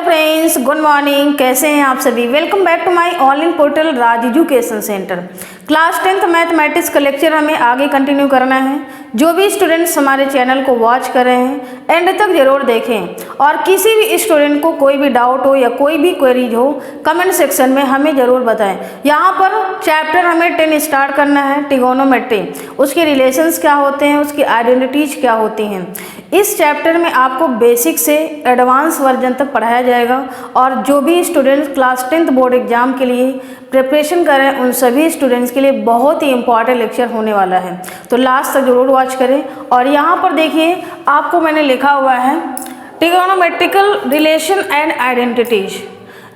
Friends, good morning. कैसे हैं आप सभी? Welcome back to my online portal Raj education centre. Class 10th mathematics का लेक्चर हमें आगे कंटिन्यू करना है। जो भी स्टूडेंट्स हमारे चैनल को वॉच कर रहे हैं एंड तक जरूर देखें, और किसी भी स्टूडेंट को कोई भी डाउट हो या कोई भी क्वेरीज हो कमेंट सेक्शन में हमें ज़रूर बताएं। यहाँ पर चैप्टर हमें 10 स्टार्ट करना है, ट्रिगोनोमेट्री। उसके रिलेशंस क्या होते हैं, उसकी आइडेंटिटीज क्या होती हैं। इस चैप्टर में आपको बेसिक से एडवांस वर्जन तक पढ़ाया जाएगा, और जो भी students class 10th board exam के लिए प्रिपरेशन कर रहे हैं उन सभी स्टूडेंट्स के लिए बहुत ही इंपॉर्टेंट लेक्चर होने वाला है, तो लास्ट तक जरूर वॉच करें। और यहाँ पर देखिए आपको मैंने लिखा हुआ है ट्रिगोनोमेट्रिकल रिलेशन एंड आइडेंटिटीज।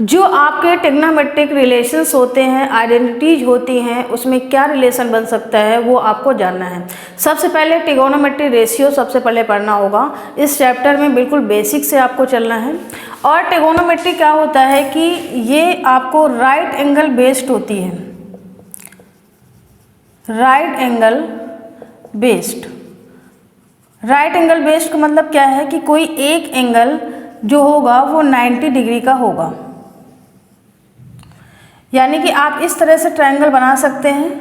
जो आपके ट्रिग्नोमेट्रिक रिलेशंस होते हैं, आइडेंटिटीज होती हैं, उसमें क्या रिलेशन बन सकता है वो आपको जानना है। सबसे पहले ट्रिगोनोमेट्रिक रेशियो सबसे पहले पढ़ना होगा। इस चैप्टर में बिल्कुल बेसिक से आपको चलना है। और ट्रिगोनोमेट्री क्या होता है कि ये आपको राइट एंगल बेस्ड होती है, right angle based. Right angle based का मतलब क्या है कि कोई एक एंगल जो होगा वो 90 डिग्री का होगा। यानी कि आप इस तरह से ट्रायंगल बना सकते हैं,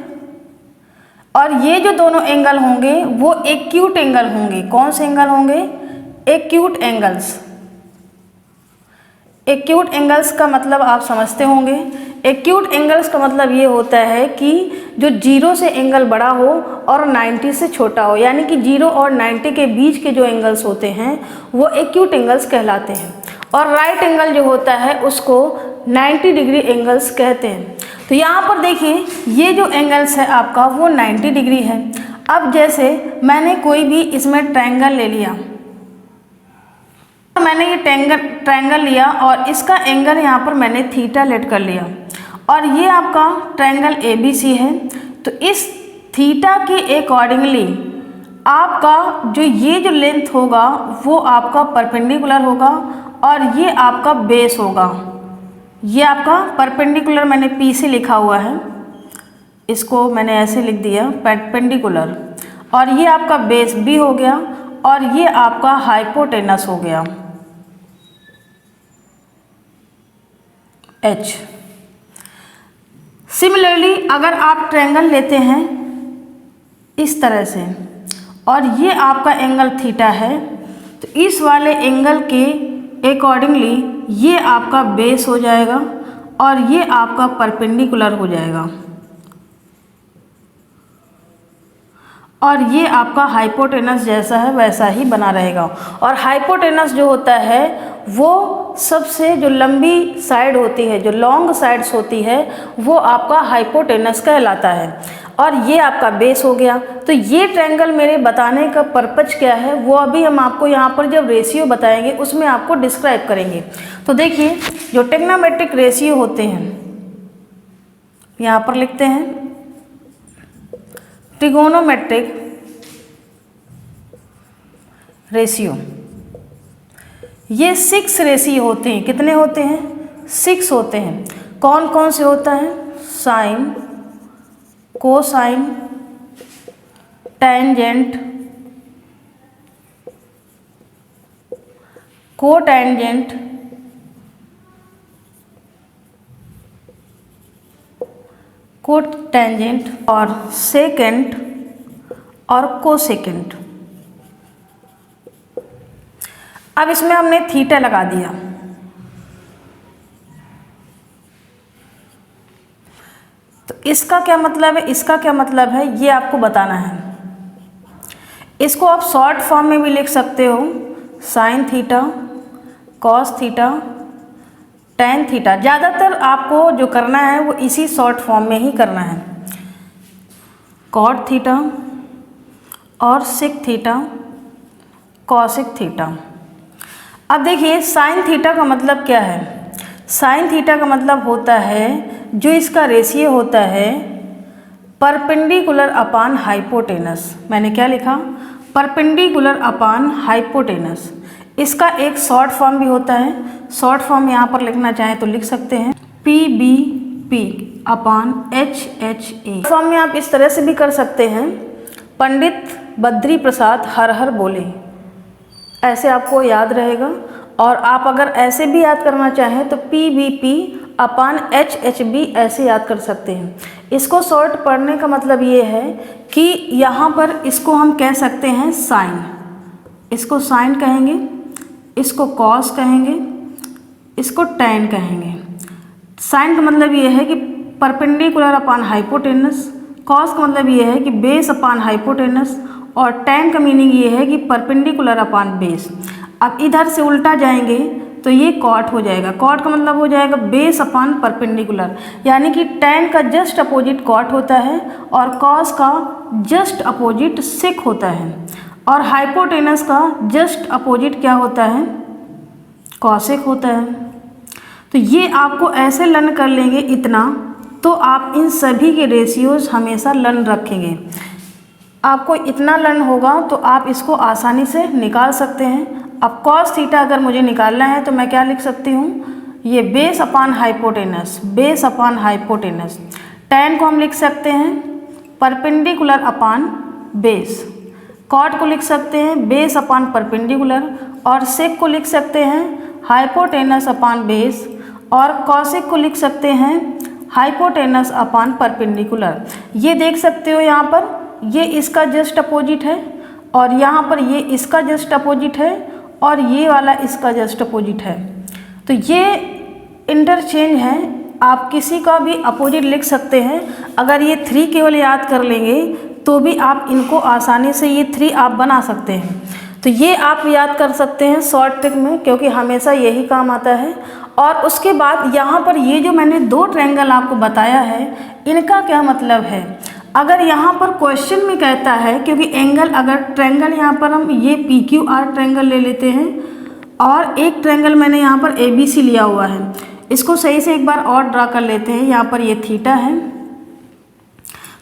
और ये जो दोनों एंगल होंगे वो एक्यूट एंगल होंगे। कौन से एंगल होंगे? Acute angles. एक्यूट एंगल्स का मतलब आप समझते होंगे। एक्यूट एंगल्स का मतलब ये होता है कि जो 0 से एंगल बड़ा हो और 90 से छोटा हो, यानी कि 0 और 90 के बीच के जो एंगल्स होते हैं वो एक्यूट एंगल्स कहलाते हैं। और राइट एंगल जो होता है उसको 90 डिग्री एंगल्स कहते हैं। तो यहाँ पर देखिए ये जो एंगल्स है आपका वो 90 डिग्री है। अब जैसे मैंने कोई भी इसमें ट्रायंगल ले लिया, मैंने ये ट्रायंगल लिया और इसका एंगल यहाँ पर मैंने थीटा लेट कर लिया, और ये आपका ट्रायंगल ABC है। तो इस थीटा के अकॉर्डिंगली आपका जो लेंथ होगा वो आपका परपेंडिकुलर होगा, और ये आपका बेस होगा। ये आपका परपेंडिकुलर मैंने P से लिखा हुआ है, इसको मैंने ऐसे लिख दिया परपेंडिकुलर, और ये आपका बेस B हो गया, और ये आपका हाइपोटेनस हो गया H। सिमिलरली अगर आप ट्रायंगल लेते हैं इस तरह से, और ये आपका एंगल थीटा है, तो इस वाले एंगल के अकॉर्डिंगली ये आपका बेस हो जाएगा, और ये आपका परपेंडिकुलर हो जाएगा, और ये आपका हाइपोटेनस जैसा है वैसा ही बना रहेगा। और हाइपोटेनस जो होता है वो सबसे जो लंबी साइड होती है, जो लॉन्ग साइड्स होती है, वो आपका हाइपोटेनस कहलाता है। और ये आपका बेस हो गया। तो ये ट्रायंगल मेरे बताने का पर्पज क्या है वो अभी हम आपको यहाँ पर जब रेशियो बताएंगे उसमें आपको डिस्क्राइब करेंगे। तो देखिए जो ट्रिग्नोमेट्रिक रेशियो होते हैं, यहाँ पर लिखते हैं ट्रिगोनोमेट्रिक रेशियो। ये 6 रेशियो होते हैं। कितने होते हैं? 6 होते हैं। कौन कौन से होता है? Sine, cosine, tangent, cotangent, cotangent, और सेकेंट और कोसेकेंट। अब इसमें हमने थीटा लगा दिया। तो इसका क्या मतलब है, इसका क्या मतलब है ये आपको बताना है। इसको आप शॉर्ट फॉर्म में भी लिख सकते हो, sine theta, cos theta, tan theta. ज़्यादातर आपको जो करना है वो इसी शॉर्ट फॉर्म में ही करना है। कॉट थीटा और सिक थीटा, कॉसिक थीटा। अब देखिए साइन थीटा का मतलब क्या है? साइन थीटा का मतलब होता है जो इसका रेशियो होता है परपेंडिकुलर अपान हाइपोटेनस। मैंने क्या लिखा? Perpendicular upon hypotenuse. इसका एक शॉर्ट फॉर्म भी होता है। शॉर्ट फॉर्म यहाँ पर लिखना चाहें तो लिख सकते हैं PBP अपान HHA। फॉर्म में आप इस तरह से भी कर सकते हैं, पंडित बद्री प्रसाद हर हर बोले, ऐसे आपको याद रहेगा। और आप अगर ऐसे भी याद करना चाहें तो PVP अपान HHB ऐसे याद कर सकते हैं। इसको शॉर्ट पढ़ने का मतलब ये है कि यहाँ पर इसको हम कह सकते हैं साइन, इसको साइन कहेंगे, इसको कॉस कहेंगे, इसको टैन कहेंगे। साइन का मतलब ये है कि परपेंडिकुलर अपान हाइपोटेनस, कॉस का मतलब ये है कि बेस अपान हाइपोटेनस, और टैन का मीनिंग ये है कि परपेंडिकुलर अपान बेस। अब इधर से उल्टा जाएंगे तो ये कॉट हो जाएगा। कॉट का मतलब हो जाएगा बेस अपान परपेंडिकुलर, यानी कि टैन का जस्ट अपोजिट कॉट होता है और कॉस का जस्ट अपोजिट सेक होता है, और हाइपोटेनस का जस्ट अपोजिट क्या होता है, कॉसेक होता है। तो ये आपको ऐसे लर्न कर लेंगे इतना, तो आप इन सभी के रेशियोज हमेशा लर्न रखेंगे। आपको इतना लर्न होगा तो आप इसको आसानी से निकाल सकते हैं। अब कॉस थीटा अगर मुझे निकालना है तो मैं क्या लिख सकती हूँ, ये base upon hypotenuse, base upon hypotenuse. Tan को हम लिख सकते हैं परपेंडिकुलर अपान बेस, कॉट को लिख सकते हैं बेस अपान परपेंडिकुलर, और सेक को लिख सकते हैं हाइपोटेनस अपान बेस, और कॉसेक को लिख सकते हैं हाइपोटेनस अपान परपेंडिकुलर। ये देख सकते हो यहाँ पर ये इसका जस्ट अपोजिट है, और यहाँ पर ये इसका जस्ट अपोजिट है, और ये वाला इसका जस्ट अपोजिट है। तो ये इंटरचेंज है, आप किसी का भी अपोजिट लिख सकते हैं। अगर ये 3 केवल याद कर लेंगे तो भी आप इनको आसानी से ये 3 आप बना सकते हैं। तो ये आप याद कर सकते हैं शॉर्ट ट्रिक में, क्योंकि हमेशा यही काम आता है। और उसके बाद यहाँ पर ये जो मैंने 2 ट्रायंगल आपको बताया है, इनका क्या मतलब है। अगर यहाँ पर क्वेश्चन में कहता है, क्योंकि एंगल, अगर ट्रायंगल यहाँ पर हम ये PQR ट्रायंगल ले लेते हैं, और एक ट्रायंगल मैंने यहाँ पर ABC लिया हुआ है, इसको सही से एक बार और ड्रा कर लेते हैं। यहाँ पर ये थीटा है,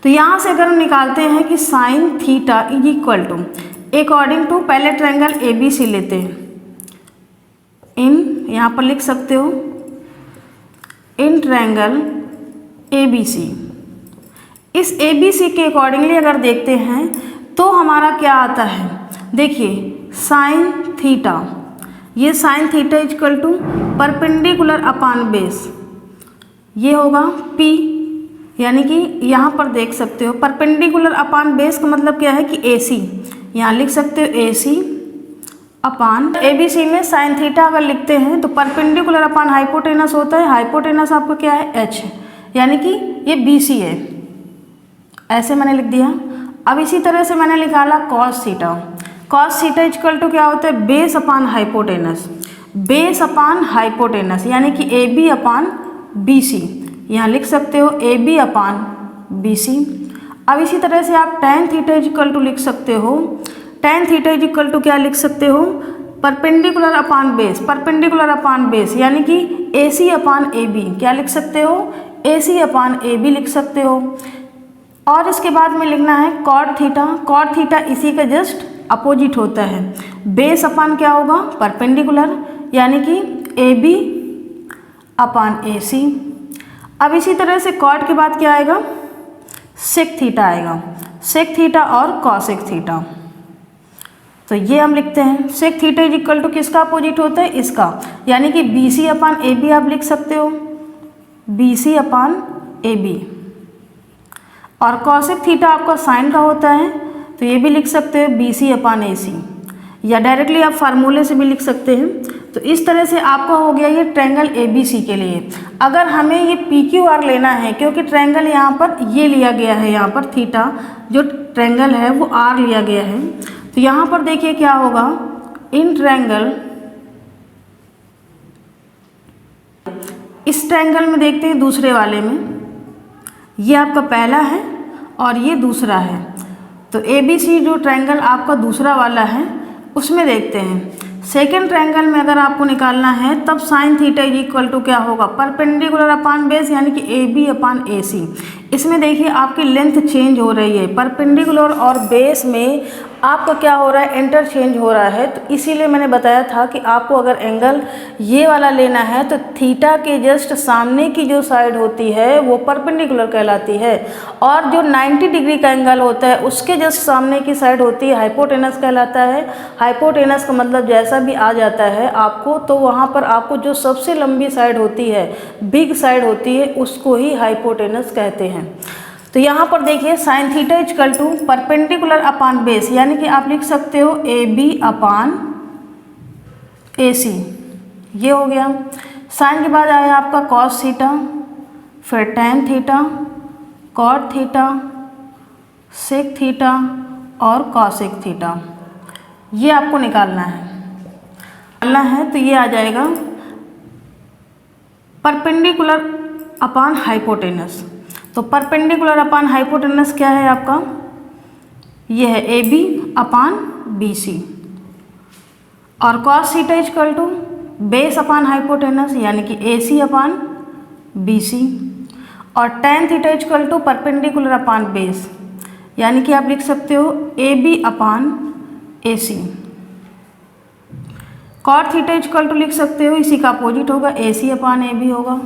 तो यहाँ से अगर हम निकालते हैं कि sine theta is equal to, according to पहले ट्रायंगल ABC लेते हैं, इन यहाँ पर लिख सकते हो इन ट्रायंगल ABC। इस ABC के अकॉर्डिंगली अगर देखते हैं तो हमारा क्या आता है, देखिए साइन थीटा, ये sine theta equal to perpendicular upon base, ये होगा P, यानी कि यहाँ पर देख सकते हो परपेंडिकुलर अपान बेस का मतलब क्या है कि AC, यहाँ लिख सकते हो AC अपान ABC में साइन थीटा अगर लिखते हैं तो परपेंडिकुलर अपान हाइपोटेनस होता है, हाइपोटेनस आपका क्या है H, यानी कि ये BC है, ऐसे मैंने लिख दिया। अब इसी तरह से मैंने निकाला cos theta, cos theta equal to क्या होता है base upon hypotenuse, base upon hypotenuse, यानी कि AB अपान BC, यहाँ लिख सकते हो AB अपान BC। अब इसी तरह से आप टैन थीटा इक्वल टू लिख सकते हो, टैन थीटा इक्वल टू क्या लिख सकते हो perpendicular upon base, perpendicular upon base, यानी कि AC अपान AB, क्या लिख सकते हो AC अपान AB लिख सकते हो। और इसके बाद में लिखना है कॉट थीटा, कॉट थीटा इसी का जस्ट अपोजिट होता है, बेस अपान क्या होगा परपेंडिकुलर, यानी कि AB अपान AC। अब इसी तरह से कॉट के बाद क्या आएगा सेक थीटा आएगा, सेक थीटा और कॉसेक थीटा। तो ये हम लिखते हैं sec theta is equal to किसका अपोजिट होता है इसका, यानी कि BC अपान AB आप लिख सकते हो BC अपान AB। और कॉसेक थीटा आपका साइन का होता है, तो ये भी लिख सकते हो BC अपान AC, या डायरेक्टली आप फार्मूले से भी लिख सकते हैं। तो इस तरह से आपका हो गया ये ट्रायंगल ABC के लिए। अगर हमें ये PQR लेना है, क्योंकि ट्रायंगल यहाँ पर ये लिया गया है, यहाँ पर थीटा जो ट्रायंगल है वो R लिया गया है, तो यहाँ पर देखिए क्या होगा इन ट्रायंगल, इस ट्रायंगल में देखते हैं दूसरे वाले में, ये आपका पहला है और ये दूसरा है। तो ABC जो ट्रायंगल आपका दूसरा वाला है उसमें देखते हैं सेकेंड ट्रायंगल में अगर आपको निकालना है तब sine theta is equal to क्या होगा परपेंडिकुलर अपान बेस, यानी कि AB अपान AC। इसमें देखिए आपकी लेंथ चेंज हो रही है, परपेंडिकुलर और बेस में आपका क्या हो रहा है, इंटरचेंज हो रहा है। तो इसीलिए मैंने बताया था कि आपको अगर एंगल ये वाला लेना है तो थीटा के जस्ट सामने की जो साइड होती है वो परपेंडिकुलर कहलाती है, और जो 90 डिग्री का एंगल होता है उसके जस्ट सामने की साइड होती है हाइपोटेनस कहलाता है। हाइपोटेनस का मतलब जैसा भी आ जाता है आपको, तो वहाँ पर आपको जो सबसे लंबी साइड होती है, बिग साइड होती है, उसको ही हाइपोटेनस कहते हैं। तो यहाँ पर देखिए sine theta is equal to perpendicular upon base, यानी कि आप लिख सकते हो ए बी अपान ए सी, ये हो गया। साइन के बाद आया आपका कॉस थीटा, फिर tan theta, cot theta, sec theta और कॉसेक थीटा, ये आपको निकालना है। तो ये आ जाएगा परपेंडिकुलर अपान हाइपोटेनस। तो परपेंडिकुलर अपान हाइपोटेनस क्या है आपका, ये है ए बी अपान बी सी, और cos theta is equal to base upon hypotenuse यानी कि A C upon B C, और tan theta is equal to perpendicular upon base, यानी कि आप लिख सकते हो A B upon A C. Cot theta is equal to लिख सकते हो, इसी का अपोजिट होगा, ए सी अपान ए बी होगा,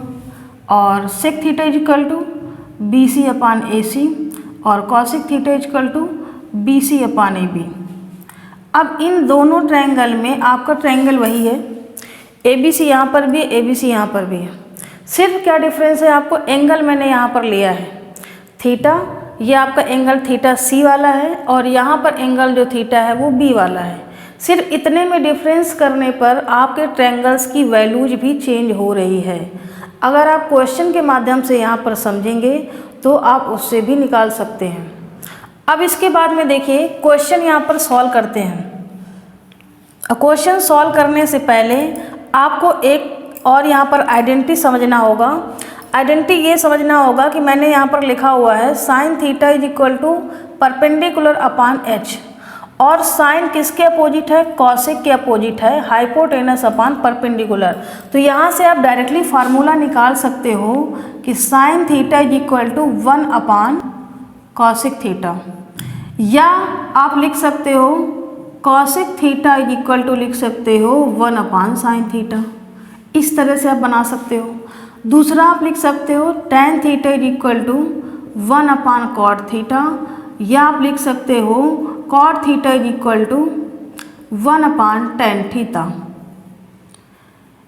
और sec theta is equal to B C upon A C, और cosec theta is equal to B C upon A B. अब इन दोनों ट्रायंगल में आपका ट्रायंगल वही है, ए बी सी यहाँ पर भी, ए बी सी यहाँ पर भी है। सिर्फ क्या डिफरेंस है, आपको एंगल मैंने यहाँ पर लिया है थीटा, ये आपका एंगल थीटा सी वाला है, और यहाँ पर एंगल जो थीटा है वो बी वाला है। सिर्फ इतने में डिफरेंस करने पर आपके ट्रायंगल्स की वैल्यूज भी चेंज हो रही है। अगर आप क्वेश्चन के माध्यम से यहाँ पर समझेंगे तो आप उससे भी निकाल सकते हैं। अब इसके बाद में देखिए क्वेश्चन यहाँ पर सॉल्व करते हैं। क्वेश्चन सॉल्व करने से पहले आपको एक और यहाँ पर आइडेंटिटी समझना होगा। आइडेंटिटी ये समझना होगा कि मैंने यहाँ पर लिखा हुआ है sine theta is equal to perpendicular upon H, और साइन किसके अपोजिट है, कॉसेक के अपोजिट है, हाइपोटेनस अपान परपेंडिकुलर। तो यहाँ से आप डायरेक्टली फार्मूला निकाल सकते हो कि sine theta is equal to 1 upon cosec theta, या आप लिख सकते हो cosec theta is equal to लिख सकते हो 1 अपान साइन थीटा। इस तरह से आप बना सकते हो। दूसरा आप लिख सकते हो tan theta is equal to 1 upon cot theta, या आप लिख सकते हो cot theta is equal to 1 upon tan theta.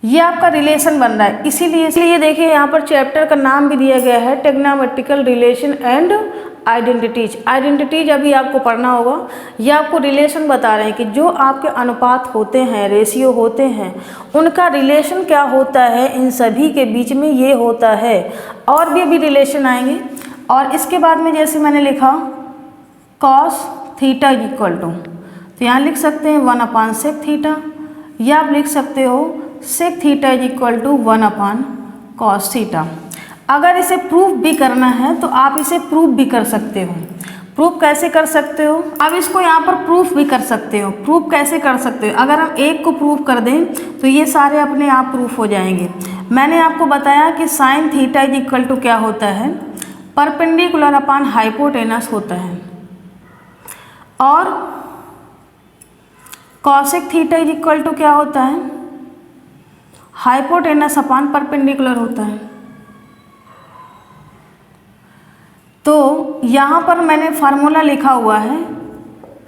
ये आपका रिलेशन बन रहा है। इसीलिए देखिए यहाँ पर चैप्टर का नाम भी दिया गया है trigonometrical relation and identities. Identities अभी आपको पढ़ना होगा। ये आपको रिलेशन बता रहे हैं कि जो आपके अनुपात होते हैं, रेशियो होते हैं, उनका रिलेशन क्या होता है, इन सभी के बीच में ये होता है। और भी अभी रिलेशन आएंगे। और इसके बाद में जैसे मैंने लिखा cos theta is equal to, तो यहाँ लिख सकते हैं 1 अपान सेक थीटा, या आप लिख सकते हो sec theta is equal to 1 upon cos theta. अगर इसे प्रूफ भी करना है तो आप इसे प्रूफ भी कर सकते हो। प्रूफ कैसे कर सकते हो, अब इसको यहाँ पर प्रूफ भी कर सकते हो। प्रूफ कैसे कर सकते हो, अगर हम एक को प्रूफ कर दें तो ये सारे अपने आप प्रूफ हो जाएंगे। मैंने आपको बताया कि sine theta is equal to क्या होता है, परपेंडिकुलर अपान हाइपोटेनस होता है, और cosec theta is equal to क्या होता है, हाइपोटेनस अपान परपेंडिकुलर होता है। तो यहाँ पर मैंने फार्मूला लिखा हुआ है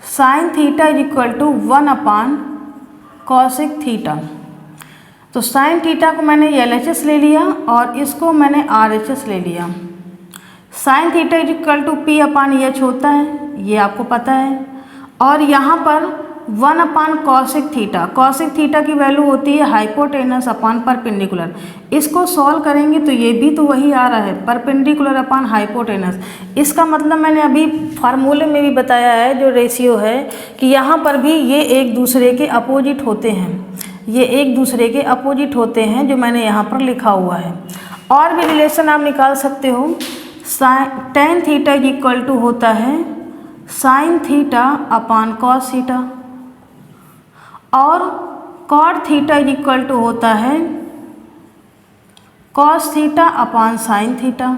sine theta is equal to 1 upon cosec theta. तो साइन थीटा को मैंने LHS ले लिया और इसको मैंने RHS ले लिया। Sine theta is equal to P upon H होता है, ये आपको पता है। और यहाँ पर 1 upon cosec theta, cosec theta की वैल्यू होती है हाइपोटेनस अपान परपेंडिकुलर। इसको सॉल्व करेंगे तो ये भी तो वही आ रहा है, परपेंडिकुलर अपान हाइपोटेनस। इसका मतलब मैंने अभी फार्मूले में भी बताया है जो रेशियो है कि यहाँ पर भी ये एक दूसरे के अपोजिट होते हैं, ये एक दूसरे के अपोजिट होते हैं, जो मैंने यहाँ पर लिखा हुआ है। और भी रिलेशन आप निकाल सकते हो। Tan theta is equal to होता है sine theta upon cos theta, और cot theta is equal to होता है cos theta upon sine theta.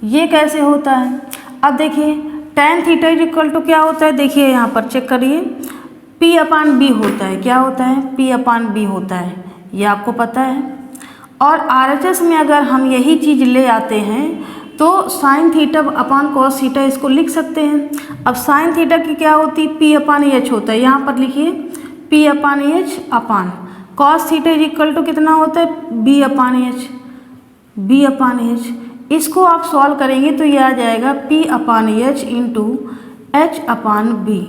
ये कैसे होता है, अब देखिए tan theta is equal to क्या होता है, देखिए यहाँ पर चेक करिए, P अपान बी होता है। क्या होता है, P अपान बी होता है, ये आपको पता है। और RHS में अगर हम यही चीज़ ले आते हैं तो sine theta upon cos theta इसको लिख सकते हैं। अब साइन थीटा की क्या होती है, P अपान एच होता है, यहाँ पर लिखिए P upon H upon cos theta is equal to कितना होता है, B upon H, B upon H. इसको आप सॉल्व करेंगे तो ये आ जाएगा P upon H into H upon B.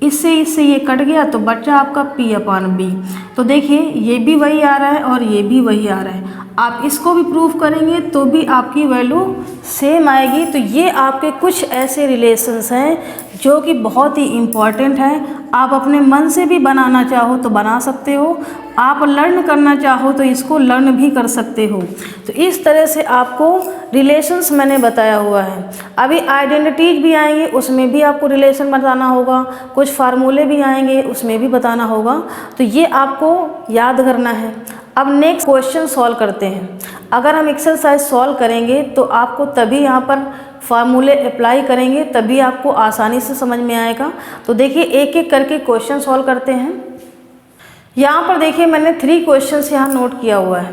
इससे ये कट गया तो बचा आपका P अपान बी। तो देखिए ये भी वही आ रहा है और ये भी वही आ रहा है। आप इसको भी प्रूफ करेंगे तो भी आपकी वैल्यू सेम आएगी। तो ये आपके कुछ ऐसे रिलेशंस हैं जो कि बहुत ही इम्पॉर्टेंट हैं। आप अपने मन से भी बनाना चाहो तो बना सकते हो, आप लर्न करना चाहो तो इसको लर्न भी कर सकते हो। तो इस तरह से आपको रिलेशंस मैंने बताया हुआ है। अभी आइडेंटिटीज भी आएंगे, उसमें भी आपको रिलेशन बताना होगा, कुछ फार्मूले भी आएंगे उसमें भी बताना होगा। तो ये आपको याद करना है। अब नेक्स्ट क्वेश्चन सॉल्व करते हैं। अगर हम एक्सरसाइज सॉल्व करेंगे तो आपको तभी यहाँ पर फार्मूले अप्लाई करेंगे तभी आपको आसानी से समझ में आएगा। तो देखिए एक एक करके क्वेश्चन सॉल्व करते हैं। यहाँ पर देखिए मैंने 3 क्वेश्चंस यहाँ नोट किया हुआ है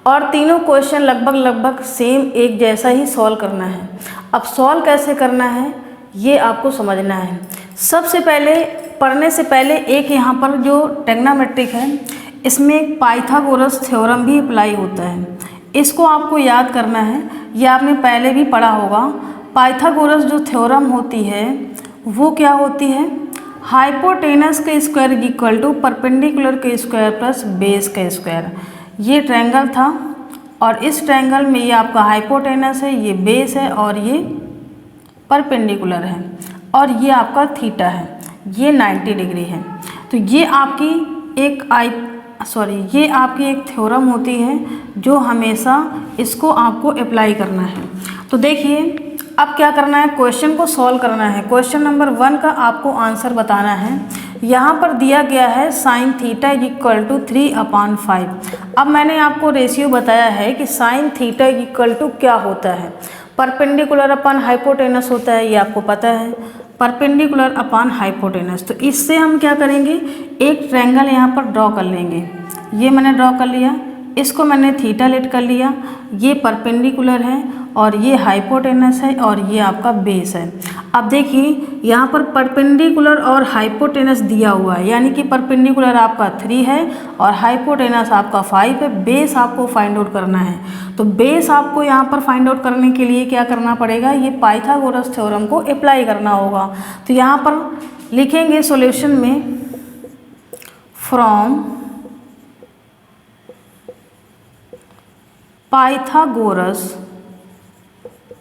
और तीनों क्वेश्चन लगभग सेम एक जैसा ही सॉल्व करना है। अब सॉल्व कैसे करना है ये आपको समझना है। सबसे पहले पढ़ने से पहले एक यहाँ पर जो ट्रिग्नोमेट्रिक है इसमें एक पाइथागोरस थ्योरम भी अप्लाई होता है, इसको आपको याद करना है। ये आपने पहले भी पढ़ा होगा। पाइथागोरस जो थ्योरम होती है वो क्या होती है, हाइपोटेनस के square is equal to perpendicular के स्क्वायर प्लस बेस का स्क्वायर। ये ट्रायंगल था और इस ट्रायंगल में ये आपका हाइपोटेनस है, ये बेस है और ये परपेंडिकुलर है और ये आपका थीटा है, ये 90 डिग्री है। तो ये आपकी एक थ्योरम होती है जो हमेशा इसको आपको अप्लाई करना है। तो देखिए अब क्या करना है, क्वेश्चन को सॉल्व करना है। क्वेश्चन नंबर 1 का आपको आंसर बताना है। यहाँ पर दिया गया है sine theta is equal to 3/5। अब मैंने आपको रेशियो बताया है कि sine theta is equal to क्या होता है, परपेंडिकुलर अपान हाइपोटेनस होता है, ये आपको पता है, परपेंडिकुलर अपान हाइपोटेनस। तो इससे हम क्या करेंगे, एक ट्रायंगल यहाँ पर ड्रॉ कर लेंगे। ये मैंने ड्रॉ कर लिया, इसको मैंने थीटा लेट कर लिया, ये परपेंडिकुलर है और ये हाइपोटेनस है और ये आपका बेस है। अब देखिए यहाँ पर परपेंडिकुलर और हाइपोटेनस दिया हुआ है, यानी कि परपेंडिकुलर आपका 3 है और हाइपोटेनस आपका 5 है। बेस आपको फाइंड आउट करना है। तो बेस आपको यहाँ पर फाइंड आउट करने के लिए क्या करना पड़ेगा, ये पाइथागोरस थ्योरम को अप्लाई करना होगा। तो यहाँ पर लिखेंगे सॉल्यूशन में from Pythagoras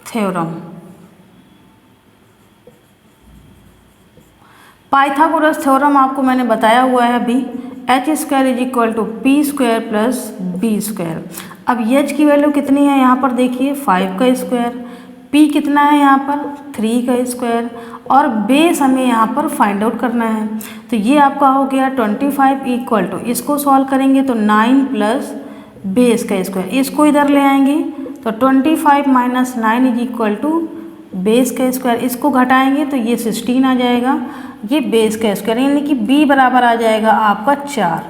theorem. Pythagoras theorem आपको मैंने बताया हुआ है अभी, H square is equal to P square plus B square. अब एच की वैल्यू कितनी है यहाँ पर देखिए 5 का स्क्वायर, पी कितना है यहाँ पर 3 का स्क्वायर और बेस हमें यहाँ पर फाइंड आउट करना है। तो ये आपका हो गया 25 इक्वल टू, इसको सॉल्व करेंगे तो 9 प्लस बेस का स्क्वायर, इसको इधर ले आएंगे तो 25 minus 9 is equal to base का स्क्वायर, इसको घटाएंगे तो ये 16 आ जाएगा, ये बेस का स्क्वायर, यानी कि b बराबर आ जाएगा आपका 4।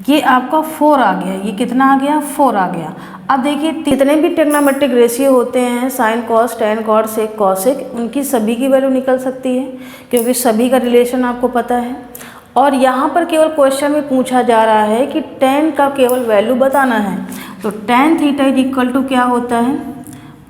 ये आपका 4 आ गया, ये कितना आ गया 4 आ गया। अब देखिए जितने भी ट्रिग्नोमेट्रिक रेशियो होते हैं, sine cos tan cot sec cosec, उनकी सभी की वैल्यू निकल सकती है क्योंकि सभी का रिलेशन आपको पता है। और यहाँ पर केवल क्वेश्चन में पूछा जा रहा है कि टेन का केवल वैल्यू बताना है। तो tan theta is equal to क्या होता है,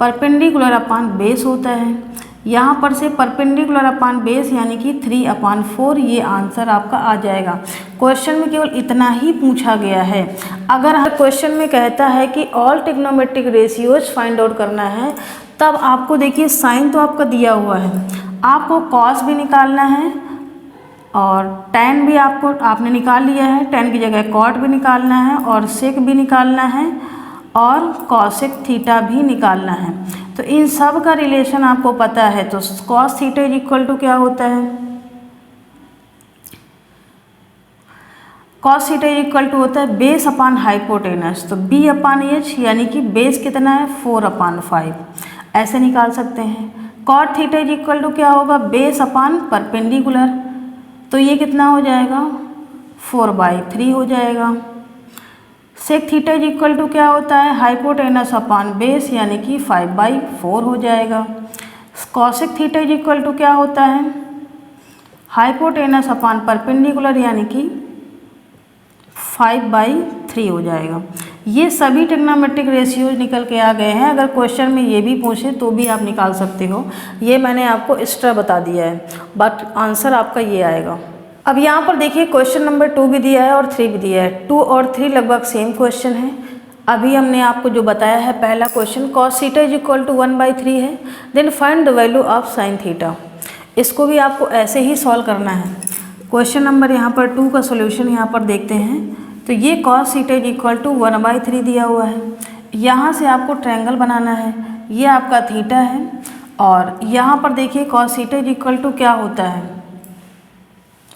परपेंडिकुलर अपान बेस होता है। यहाँ पर से परपेंडिकुलर अपान बेस यानी कि 3/4, ये आंसर आपका आ जाएगा। क्वेश्चन में केवल इतना ही पूछा गया है। अगर हर क्वेश्चन में कहता है कि all trigonometric ratios find out करना है, तब आपको देखिए साइन तो आपका दिया हुआ है, आपको कॉस भी निकालना है और टेन भी आपने निकाल लिया है, टेन की जगह कॉट भी निकालना है और सेक भी निकालना है और कॉसेक थीटा भी निकालना है। तो इन सब का रिलेशन आपको पता है। तो cos theta is equal to क्या होता है, cos theta is equal to होता है बेस अपान हाइपोटेनस। तो b/h यानी कि बेस कितना है 4/5, ऐसे निकाल सकते हैं। Cot theta is equal to क्या होगा, बेस अपान परपेंडिकुलर, तो ये कितना हो जाएगा 4/3 हो जाएगा। Sec theta is equal to क्या होता है, हाइपोटेनस अपान बेस यानी कि 5/4 हो जाएगा। Cosec theta is equal to क्या होता है, हाइपोटेनस अपान परपेंडिकुलर यानी कि 5/3 हो जाएगा। ये सभी ट्रिग्नोमेट्रिक रेशियोज निकल के आ गए हैं। अगर क्वेश्चन में ये भी पूछे तो भी आप निकाल सकते हो, ये मैंने आपको एक्स्ट्रा बता दिया है, बट आंसर आपका ये आएगा। अब यहाँ पर देखिए क्वेश्चन नंबर 2 भी दिया है और 3 भी दिया है। 2 और 3 लगभग सेम क्वेश्चन है। अभी हमने आपको जो बताया है पहला question cos theta is equal to 1/3 है, then find the value of sine theta. इसको भी आपको ऐसे ही सॉल्व करना है। क्वेश्चन नंबर यहाँ पर 2 का सोल्यूशन यहाँ पर देखते हैं। तो ये cos theta is equal to 1/3 दिया हुआ है। यहाँ से आपको ट्रायंगल बनाना है, ये आपका थीटा है, और यहाँ पर देखिए cos theta is equal to क्या होता है।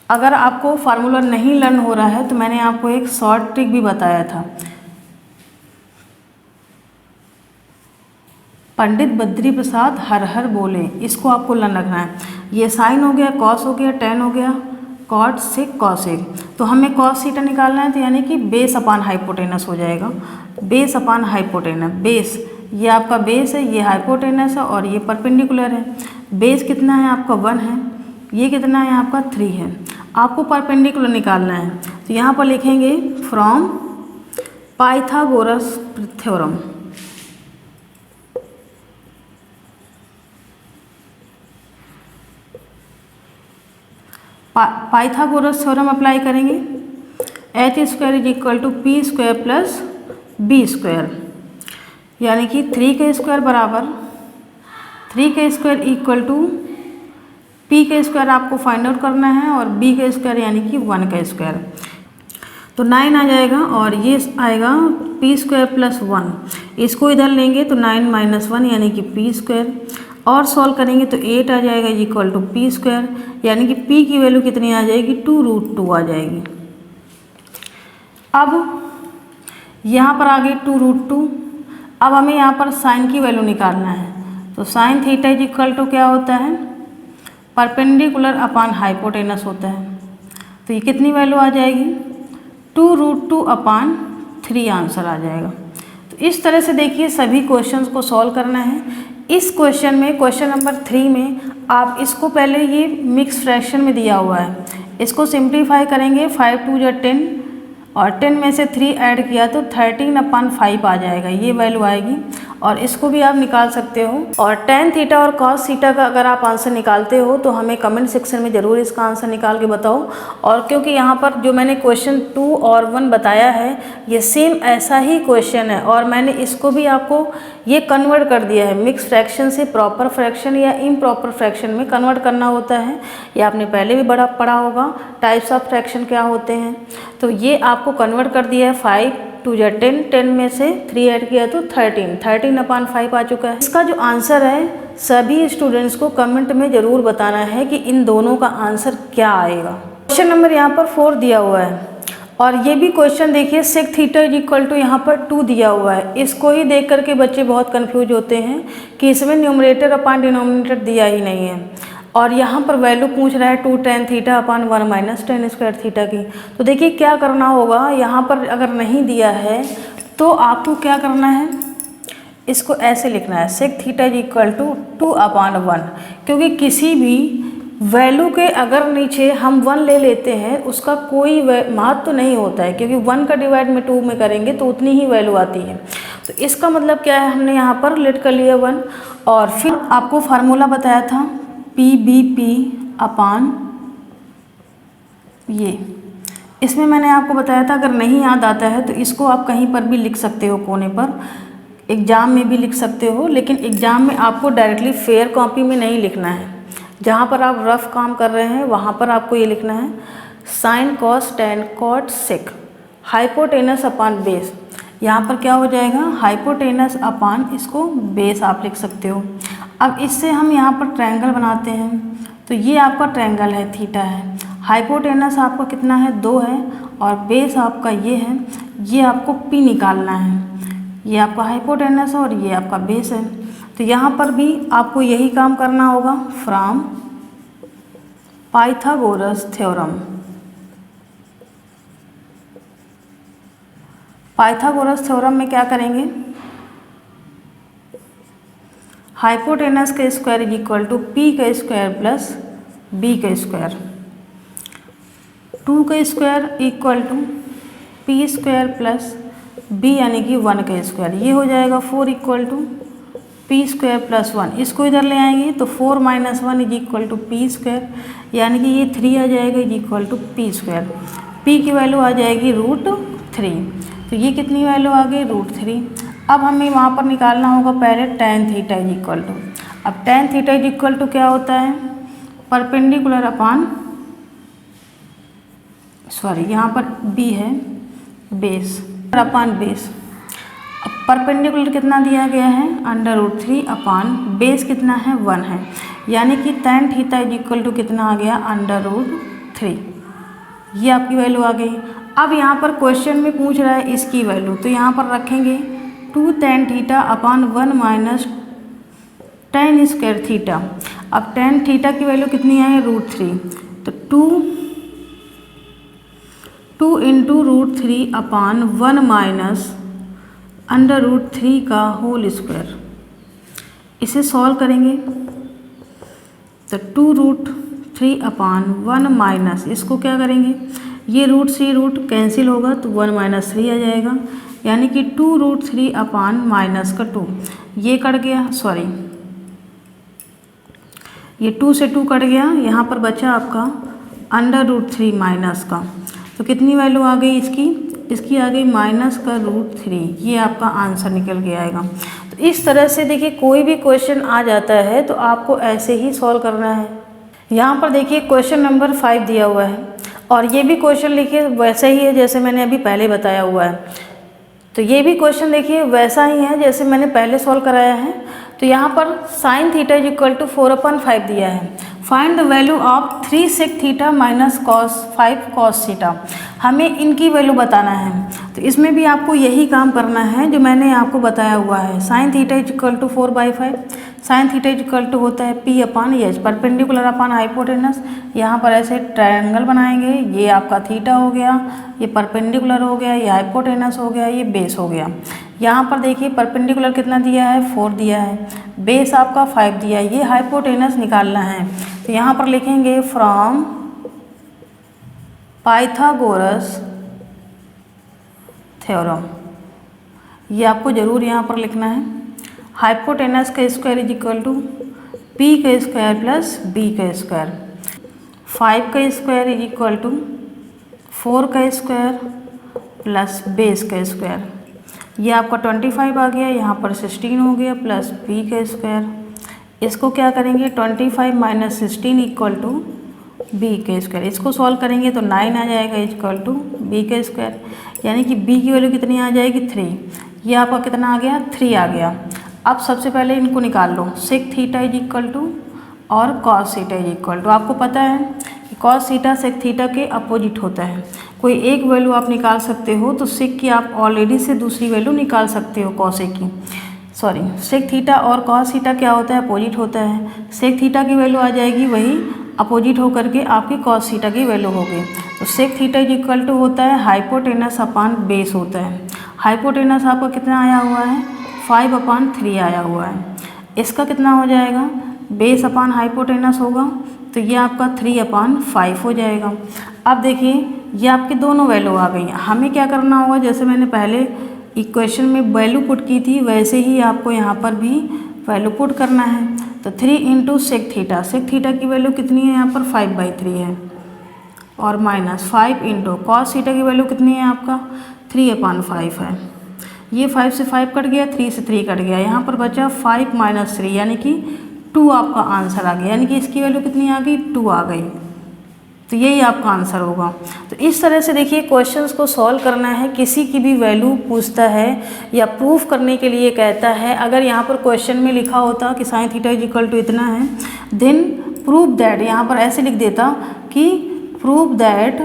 अगर आपको फार्मूला नहीं लर्न हो रहा है तो मैंने आपको एक शॉर्ट ट्रिक भी बताया था। पंडित बद्री प्रसाद हर हर बोले, इसको आपको लर्न रखना है। ये साइन हो गया, कॉस हो गया, टेन हो गया, कॉट सेक कॉसेक। तो हमें कॉस थीटा निकालना है, तो यानी कि बेस अपान हाइपोटेनस हो जाएगा। बेस अपान हाइपोटेनस, बेस ये आपका बेस है, ये हाइपोटेनस है और ये परपेंडिकुलर है। बेस कितना है आपका 1 है, ये कितना है आपका 3 है। आपको परपेंडिकुलर निकालना है, तो यहाँ पर लिखेंगे from Pythagoras theorem. Pythagoras theorem apply करेंगे। H square is equal to P square plus B square, यानी कि 3 का स्क्वायर बराबर 3 का स्क्वायर इक्वल टू पी का स्क्वायर आपको फाइंड आउट करना है, और बी का स्क्वायर यानी कि 1 का स्क्वायर। तो 9 आ जाएगा, और ये आएगा पी स्क्वायर प्लस 1। इसको इधर लेंगे तो 9 - 1 यानी कि पी स्क्वायर, और सॉल्व करेंगे तो 8 आ जाएगा इक्वल टू पी स्क्वायर, यानी कि पी की वैल्यू कितनी आ जाएगी 2√2 आ जाएगी। अब यहाँ पर आ गई 2√2। अब हमें यहाँ पर साइन की वैल्यू निकालना है। तो sine theta is equal to क्या होता है, परपेंडिकुलर अपान हाइपोटेनस होता है। तो ये कितनी वैल्यू आ जाएगी 2√2/3 आंसर आ जाएगा। तो इस तरह से देखिए सभी क्वेश्चंस को सॉल्व करना है। इस क्वेश्चन में, क्वेश्चन नंबर 3 में आप इसको पहले ये मिक्स फ्रैक्शन में दिया हुआ है, इसको सिंप्लीफाई करेंगे। 5 2 = 10, और 10 में से 3 ऐड किया तो 13/5 आ जाएगा, ये वैल्यू आएगी। और इसको भी आप निकाल सकते हो। और tan थीटा और cos थीटा का अगर आप आंसर निकालते हो तो हमें कमेंट सेक्शन में ज़रूर इसका आंसर निकाल के बताओ। और क्योंकि यहाँ पर जो मैंने क्वेश्चन 2 और 1 बताया है ये सेम ऐसा ही क्वेश्चन है, और मैंने इसको भी आपको ये कन्वर्ट कर दिया है। मिक्स फ्रैक्शन से प्रॉपर फ्रैक्शन या इम्प्रॉपर फ्रैक्शन में कन्वर्ट करना होता है। ये आपने पहले भी बड़ा पढ़ा होगा, टाइप्स ऑफ फ्रैक्शन क्या होते हैं। तो ये आपको कन्वर्ट कर दिया है। 5 2 = 10, 10 में से 3 ऐड किया तो 13/5 आ चुका है। इसका जो आंसर है सभी स्टूडेंट्स को कमेंट में ज़रूर बताना है कि इन दोनों का आंसर क्या आएगा। क्वेश्चन नंबर यहाँ पर 4 दिया हुआ है, और ये भी क्वेश्चन देखिए sec theta is equal to यहाँ पर 2 दिया हुआ है। इसको ही देख करके बच्चे बहुत कन्फ्यूज होते हैं कि इसमें न्यूमरेटर अपान डिनोमिनेटर दिया ही नहीं है, और यहाँ पर वैल्यू पूछ रहा है 2 tan θ/1 - tan स्क्वायर थीटा की। तो देखिए क्या करना होगा, यहाँ पर अगर नहीं दिया है तो आपको क्या करना है, इसको ऐसे लिखना है sec theta is equal to 2/1, क्योंकि किसी भी वैल्यू के अगर नीचे हम 1 ले लेते हैं उसका कोई महत्व तो नहीं होता है, क्योंकि 1 का डिवाइड में 2 में करेंगे तो उतनी ही वैल्यू आती है। तो इसका मतलब क्या है, हमने यहाँ पर लेट कर लिया 1, और फिर आपको फार्मूला बताया था PBP/, ये इसमें मैंने आपको बताया था अगर नहीं याद आता है तो इसको आप कहीं पर भी लिख सकते हो, कोने पर, एग्ज़ाम में भी लिख सकते हो। लेकिन एग्ज़ाम में आपको डायरेक्टली फेयर कॉपी में नहीं लिखना है, जहाँ पर आप रफ काम कर रहे हैं वहाँ पर आपको ये लिखना है sine cos tan cot sec hypotenuse upon base. यहाँ पर क्या हो जाएगा, हाइपोटेनस अपान, इसको बेस आप लिख सकते हो। अब इससे हम यहाँ पर ट्रायंगल बनाते हैं, तो ये आपका ट्रायंगल है, थीटा है। हाइपोटेनस आपका कितना है 2 है, और बेस आपका ये है, ये आपको P निकालना है। ये आपका हाइपोटेनस है और ये आपका बेस है। तो यहाँ पर भी आपको यही काम करना होगा, from Pythagoras theorem. Pythagoras theorem में क्या करेंगे, हाइपोटेनस का square is equal to P का स्क्वायर प्लस बी का स्क्वायर, 2 का square equal to P square plus B यानी कि 1 का स्क्वायर, ये हो जाएगा 4 equal to P square plus 1। इसको इधर ले आएंगे तो 4 minus 1 is equal to P square, यानी कि ये 3 आ जाएगा is equal to P square. P की वैल्यू आ जाएगी √3, तो ये कितनी वैल्यू आ गई, √3। अब हमें वहाँ पर निकालना होगा पहले tan theta is equal to, अब tan theta is equal to क्या होता है, परपेंडिकुलर अपॉन, सॉरी यहाँ पर b है बेस अपॉन बेस। अब परपेंडिकुलर कितना दिया गया है, √3 अपॉन बेस कितना है, 1 है, यानी कि tan theta is equal to कितना आ गया, √3। ये आपकी वैल्यू आ गई। अब यहाँ पर क्वेश्चन में पूछ रहा है इसकी वैल्यू, तो यहाँ पर रखेंगे 2 tan theta upon 1 minus tan square theta. अब tan थीटा की वैल्यू कितनी है, √3, तो 2 इंटू √3 अपॉन 1 माइनस √3 का होल स्क्वायर। इसे सॉल्व करेंगे तो 2√3 अपॉन 1 माइनस, इसको क्या करेंगे, ये रूट से रूट कैंसिल होगा तो 1 माइनस 3 आ जाएगा, यानी कि 2√3 अपॉन माइनस का 2, ये कट गया, सॉरी ये 2 से 2 कट गया, यहाँ पर बचा आपका √3 माइनस का, तो कितनी वैल्यू आ गई इसकी आ गई माइनस का √3। ये आपका आंसर निकल के आएगा। तो इस तरह से देखिए कोई भी क्वेश्चन आ जाता है तो आपको ऐसे ही सॉल्व करना है। यहाँ पर देखिए क्वेश्चन नंबर 5 दिया हुआ है और ये भी क्वेश्चन लिखिए वैसा ही है जैसे मैंने अभी पहले बताया हुआ है। तो ये भी क्वेश्चन देखिए वैसा ही है जैसे मैंने पहले सॉल्व कराया है। तो यहाँ पर sin theta is equal to 4/5 दिया है। Find the value of 3 sec theta minus cos 5 cos theta. हमें इनकी वैल्यू बताना है। तो इसमें भी आपको यही काम करना है जो मैंने आपको बताया हुआ है। sin theta is equal to 4/5, sin theta is equal to होता है P/H, परपेंडिकुलर अपॉन हाइपोटेनस। यहाँ पर ऐसे ट्रायंगल बनाएंगे, ये आपका थीटा हो गया, ये परपेंडिकुलर हो गया, ये हाइपोटेनस हो गया, ये बेस हो गया। यहाँ पर देखिए परपेंडिकुलर कितना दिया है, 4 दिया है, बेस आपका 5 दिया है, ये हाइपोटेनस निकालना है। तो यहाँ पर लिखेंगे फ्रॉम पाइथागोरस थ्योरम, ये आपको ज़रूर यहाँ पर लिखना है। हाइपोटेनस का square is equal to P का स्क्वायर प्लस बी का स्क्वायर, 5 का स्क्वायर इज इक्वल टू 4 का स्क्वायर प्लस बेस का स्क्वायर। ये आपका 25 आ गया, यहाँ पर 16 हो गया प्लस बी का स्क्वायर। इसको क्या करेंगे 25 माइनस 16 इक्वल टू बी का स्क्वायर। इसको सॉल्व करेंगे तो 9 आ जाएगा इक्वल टू बी का स्क्वायर, यानी कि बी की वैल्यू कितनी आ जाएगी 3। ये आपका कितना आ गया 3 आ गया। अब सबसे पहले इनको निकाल लो, sec theta is equal to और cos theta is equal to. आपको पता है कि कॉस थीटा सेक थीटा के अपोजिट होता है। कोई एक वैल्यू आप निकाल सकते हो तो सेक की आप ऑलरेडी से दूसरी वैल्यू निकाल सकते हो कॉसेक की, सॉरी सेक थीटा और कॉस थीटा क्या होता है, अपोजिट होता है। सेक थीटा की वैल्यू आ जाएगी वही अपोजिट होकर के आपकी कॉस थीटा की वैल्यू होगी। तो sec theta is equal to होता है हाइपोटेनस अपॉन बेस होता है। हाइपोटेनस आपका कितना आया हुआ है 5/3 आया हुआ है। इसका कितना हो जाएगा बेस अपॉन हाइपोटेनस होगा, तो ये आपका 3/5 हो जाएगा। अब देखिए ये आपकी दोनों वैल्यू आ गई। हमें क्या करना होगा, जैसे मैंने पहले इक्वेशन में वैल्यू पुट की थी वैसे ही आपको यहाँ पर भी वैल्यू पुट करना है। तो 3 into sec theta, sec theta की वैल्यू कितनी है यहाँ पर 5/3 है, और माइनस 5 इंटू कॉस थीटा की वैल्यू कितनी है आपका 3/5 है। ये 5 से 5 कट गया, 3 से 3 कट गया, यहाँ पर बचा 5 माइनस 3 यानी कि 2 आपका आंसर आ गया, यानी कि इसकी वैल्यू कितनी आ गई 2 आ गई। तो यही आपका आंसर होगा। तो इस तरह से देखिए क्वेश्चंस को सॉल्व करना है। किसी की भी वैल्यू पूछता है या प्रूफ करने के लिए कहता है, अगर यहाँ पर क्वेश्चन में लिखा होता कि sine theta is equal to इतना है, देन प्रूव दैट, यहाँ पर ऐसे लिख देता कि प्रूव दैट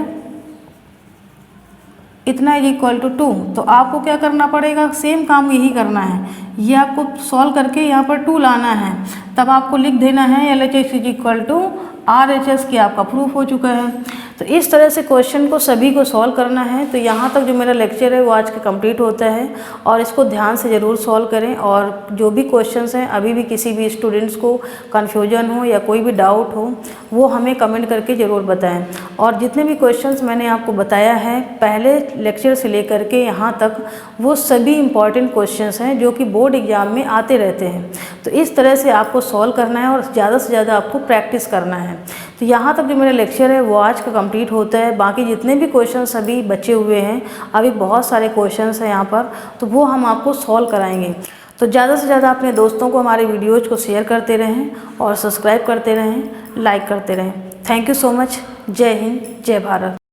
इतना इज इक्वल टू 2। तो आपको क्या करना पड़ेगा, सेम काम यही करना है, ये आपको सॉल्व करके यहाँ पर 2 लाना है, तब आपको लिख देना है LHS is equal to RHS की आपका प्रूफ हो चुका है। तो इस तरह से क्वेश्चन को सभी को सॉल्व करना है। तो यहाँ तक जो मेरा लेक्चर है वो आज का कंप्लीट होता है, और इसको ध्यान से ज़रूर सॉल्व करें। और जो भी क्वेश्चंस हैं, अभी भी किसी भी स्टूडेंट्स को कन्फ्यूजन हो या कोई भी डाउट हो, वो हमें कमेंट करके ज़रूर बताएं। और जितने भी क्वेश्चंस मैंने आपको बताया है पहले लेक्चर से लेकर के यहाँ तक, वो सभी इम्पॉर्टेंट क्वेश्चंस हैं जो कि बोर्ड एग्ज़ाम में आते रहते हैं। तो इस तरह से आपको सॉल्व करना है और ज़्यादा से ज़्यादा आपको प्रैक्टिस करना है। तो यहाँ तक जो मेरा लेक्चर है वो आज का कंप्लीट होता है। बाकी जितने भी क्वेश्चंस अभी बचे हुए हैं, अभी बहुत सारे क्वेश्चंस हैं यहाँ पर, तो वो हम आपको सॉल्व कराएंगे। तो ज़्यादा से ज़्यादा अपने दोस्तों को हमारे वीडियोज़ को शेयर करते रहें और सब्सक्राइब करते रहें, लाइक करते रहें। Thank you so much. जय हिंद, जय भारत।